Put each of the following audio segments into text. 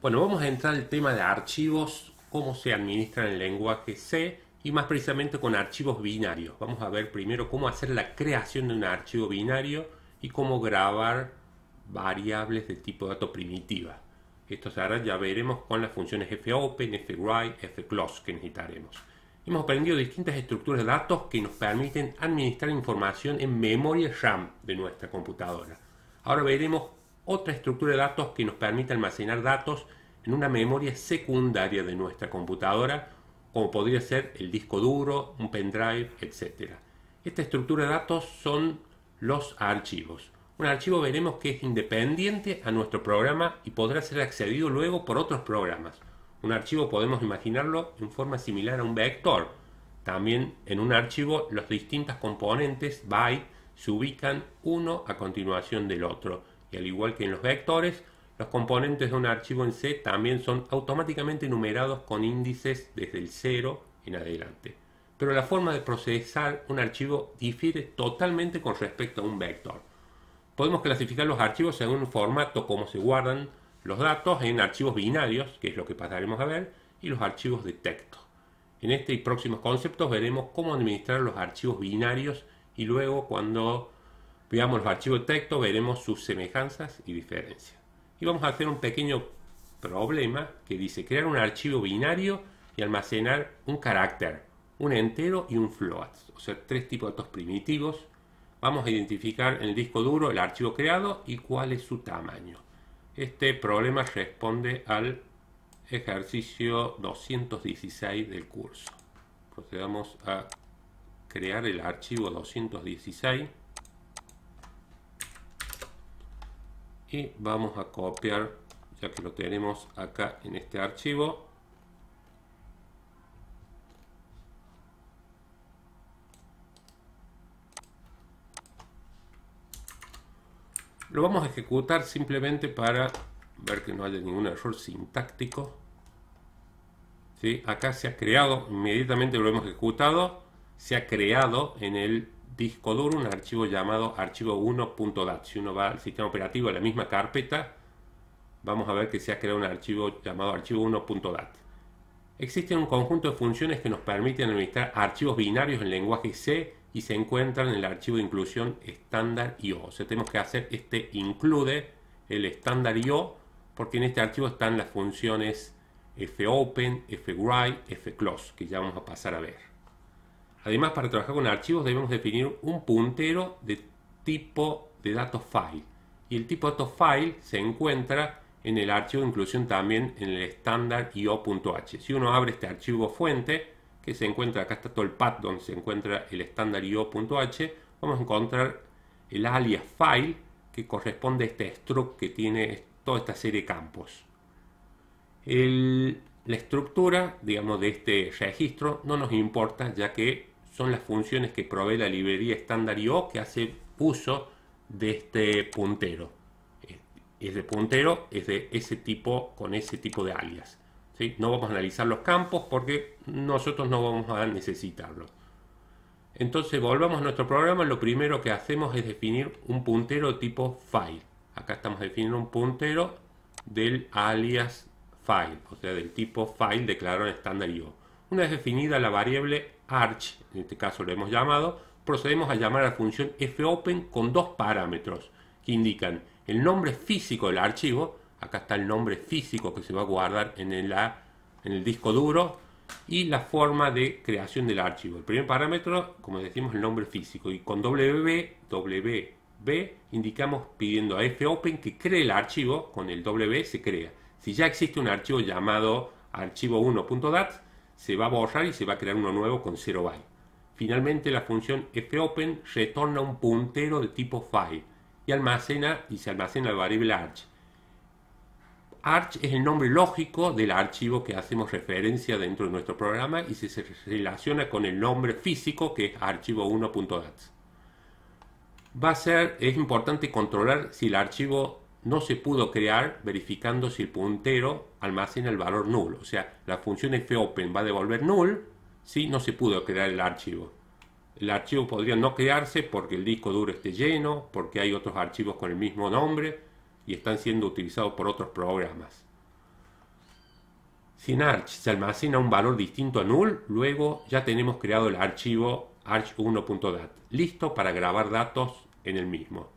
Bueno, vamos a entrar al tema de archivos, cómo se administran en el lenguaje C y más precisamente con archivos binarios. Vamos a ver primero cómo hacer la creación de un archivo binario y cómo grabar variables de tipo dato primitiva. Esto se hará, ya veremos, con las funciones fopen, fwrite, fclose que necesitaremos. Hemos aprendido distintas estructuras de datos que nos permiten administrar información en memoria RAM de nuestra computadora. Ahora veremos otra estructura de datos que nos permite almacenar datos en una memoria secundaria de nuestra computadora, como podría ser el disco duro, un pendrive, etc. Esta estructura de datos son los archivos. Un archivo veremos que es independiente a nuestro programa y podrá ser accedido luego por otros programas. Un archivo podemos imaginarlo en forma similar a un vector. También en un archivo los distintos componentes bytes se ubican uno a continuación del otro. Y al igual que en los vectores, los componentes de un archivo en C también son automáticamente numerados con índices desde el 0 en adelante. Pero la forma de procesar un archivo difiere totalmente con respecto a un vector. Podemos clasificar los archivos según el formato como se guardan los datos en archivos binarios, que es lo que pasaremos a ver, y los archivos de texto. En este y próximos conceptos veremos cómo administrar los archivos binarios y luego cuando veamos los archivos de texto veremos sus semejanzas y diferencias. Y vamos a hacer un pequeño problema que dice crear un archivo binario y almacenar un carácter, un entero y un float, o sea, tres tipos de datos primitivos. Vamos a identificar en el disco duro el archivo creado y cuál es su tamaño. Este problema responde al ejercicio 216 del curso. Procedamos a crear el archivo 216 y vamos a copiar, ya que lo tenemos acá en este archivo. Lo vamos a ejecutar simplemente para ver que no haya ningún error sintáctico. ¿Sí? Acá se ha creado, inmediatamente lo hemos ejecutado, se ha creado en el disco duro un archivo llamado archivo1.dat. Si uno va al sistema operativo a la misma carpeta, vamos a ver que se ha creado un archivo llamado archivo1.dat. Existe un conjunto de funciones que nos permiten administrar archivos binarios en lenguaje C y se encuentran en el archivo de inclusión estándar.io. O sea, tenemos que hacer este include el estándar.io porque en este archivo están las funciones fopen, fwrite, fclose, que ya vamos a pasar a ver. Además, para trabajar con archivos debemos definir un puntero de tipo de datos file. Y el tipo de datos file se encuentra en el archivo de inclusión también en el estándar.io.h. Si uno abre este archivo fuente, que se encuentra, acá está todo el path donde se encuentra el estándar.io.h, vamos a encontrar el alias file que corresponde a este struct que tiene toda esta serie de campos. La estructura, digamos, de este registro no nos importa, ya que son las funciones que provee la librería estándar.io que hace uso de este puntero. Ese puntero es de ese tipo, con ese tipo de alias. ¿Sí? No vamos a analizar los campos porque nosotros no vamos a necesitarlos. Entonces volvamos a nuestro programa. Lo primero que hacemos es definir un puntero tipo file. Acá estamos definiendo un puntero del alias file, o sea, del tipo file declarado en estándar.io. Una vez definida la variable arch, en este caso lo hemos llamado, procedemos a llamar a la función fopen con dos parámetros que indican el nombre físico del archivo. Acá está el nombre físico que se va a guardar en el disco duro y la forma de creación del archivo. El primer parámetro, como decimos, el nombre físico, y con wb indicamos pidiendo a fopen que cree el archivo. Con el w se crea. Si ya existe un archivo llamado archivo1.dat, se va a borrar y se va a crear uno nuevo con 0 byte. Finalmente, la función fopen retorna un puntero de tipo file y se almacena la variable arch. Arch es el nombre lógico del archivo que hacemos referencia dentro de nuestro programa y se relaciona con el nombre físico que es archivo1.dat. Es importante controlar si el archivo no se pudo crear verificando si el puntero almacena el valor null. O sea, la función fopen va a devolver null si no se pudo crear el archivo. El archivo podría no crearse porque el disco duro esté lleno, porque hay otros archivos con el mismo nombre y están siendo utilizados por otros programas. Si en Arch se almacena un valor distinto a null, luego ya tenemos creado el archivo arch1.dat, listo para grabar datos en el mismo.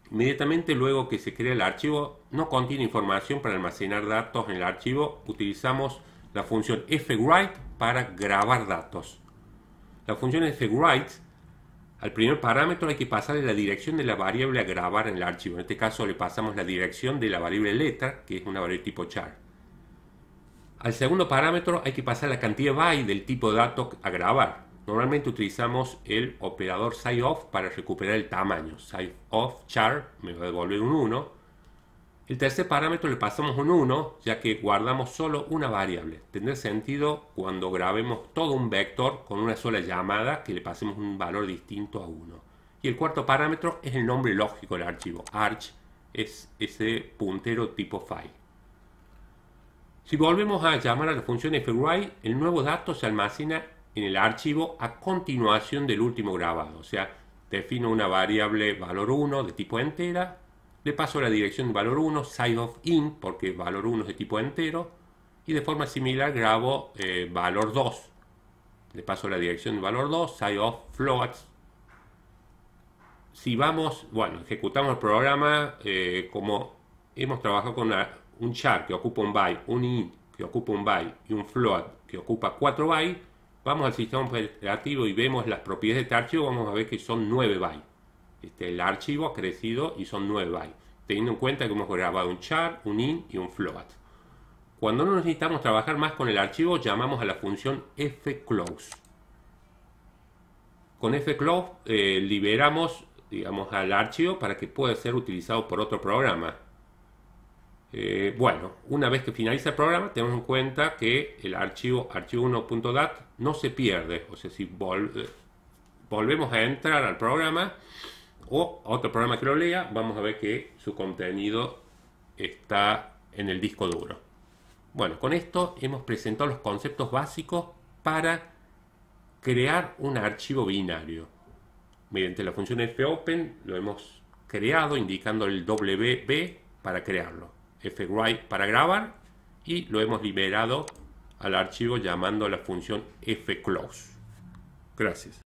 Inmediatamente luego que se crea el archivo, no contiene información para almacenar datos en el archivo, utilizamos la función fwrite para grabar datos. La función fwrite, al primer parámetro hay que pasarle la dirección de la variable a grabar en el archivo. En este caso le pasamos la dirección de la variable letter, que es una variable tipo char. Al segundo parámetro hay que pasar la cantidad byte del tipo dato a grabar. Normalmente utilizamos el operador sizeOf para recuperar el tamaño. SizeOf char me va a devolver un 1. El tercer parámetro le pasamos un 1, ya que guardamos solo una variable. Tendrá sentido cuando grabemos todo un vector con una sola llamada que le pasemos un valor distinto a 1. Y el cuarto parámetro es el nombre lógico del archivo. Arch es ese puntero tipo file. Si volvemos a llamar a la función fwrite, el nuevo dato se almacena en el archivo a continuación del último grabado. O sea, defino una variable valor 1 de tipo entera, le paso la dirección de valor 1, sizeOfInt, porque valor 1 es de tipo entero, y de forma similar grabo valor 2. Le paso la dirección de valor 2, sizeOfFloats. Si vamos, ejecutamos el programa como hemos trabajado con un char que ocupa un byte, un int que ocupa un byte y un float que ocupa 4 bytes, vamos al sistema operativo y vemos las propiedades de este archivo, vamos a ver que son 9 bytes. El archivo ha crecido y son 9 bytes, teniendo en cuenta que hemos grabado un char, un int y un float. Cuando no necesitamos trabajar más con el archivo, llamamos a la función fclose. Con fclose liberamos, digamos, al archivo para que pueda ser utilizado por otro programa. Una vez que finaliza el programa, tenemos en cuenta que el archivo archivo1.dat no se pierde. O sea, si volvemos a entrar al programa o a otro programa que lo lea, vamos a ver que su contenido está en el disco duro. Bueno, con esto hemos presentado los conceptos básicos para crear un archivo binario. Mediante la función fopen lo hemos creado indicando el wb para crearlo, fwrite para grabar, y lo hemos liberado al archivo llamando a la función fclose. Gracias.